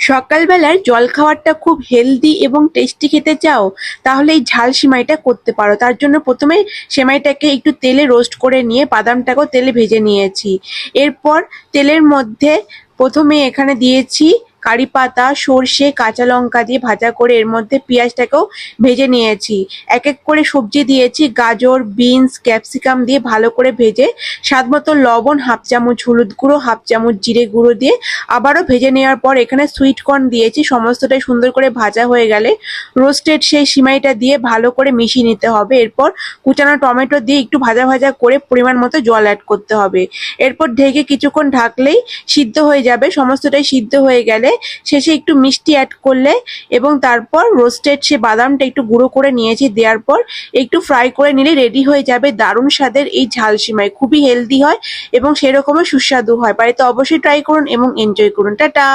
সকালবেলার জলখাবারটা খুব হেলদি এবং টেস্টি খেতে চাও, তাহলে এই ঝাল সিমাইটা করতে পারো। তার জন্য প্রথমে সেমাইটাকে একটু তেলে রোস্ট করে নিয়ে বাদামটাকেও তেলে ভেজে নিয়েছি। এরপর তেলের মধ্যে প্রথমে এখানে দিয়েছি কারি পাতা, সর্ষে, কাঁচা লঙ্কা দিয়ে ভাজা করে এর মধ্যে পেঁয়াজটাকেও ভেজে নিয়েছি। এক এক করে সবজি দিয়েছি, গাজর, বিনস, ক্যাপসিকাম দিয়ে ভালো করে ভেজে স্বাদ মতো লবণ, হাফ চামচ হলুদ গুঁড়ো, হাফ চামচ জিরে গুঁড়ো দিয়ে আবারও ভেজে নেওয়ার পর এখানে সুইট কর্ন দিয়েছি। সমস্তটাই সুন্দর করে ভাজা হয়ে গেলে রোস্টেড সেই সিমাইটা দিয়ে ভালো করে মিশিয়ে নিতে হবে। এরপর কুচানো টমেটো দিয়ে একটু ভাজা ভাজা করে পরিমাণ মতো জল অ্যাড করতে হবে। এরপর ঢেকে কিছুক্ষণ ঢাকলেই সিদ্ধ হয়ে যাবে। সমস্তটাই সিদ্ধ হয়ে গেলে শেষে একটু মিষ্টি অ্যাড করলে এবং তারপর রোস্টেড সে বাদামটা একটু গুঁড়ো করে নিয়েছি, দেওয়ার পর একটু ফ্রাই করে নিলে রেডি হয়ে যাবে দারুণ স্বাদের এই ঝাল সিমাই। খুবই হেলদি হয় এবং সেরকমও সুস্বাদু হয়। বাড়িতে অবশ্যই ট্রাই করুন এবং এনজয় করুন। টাটা।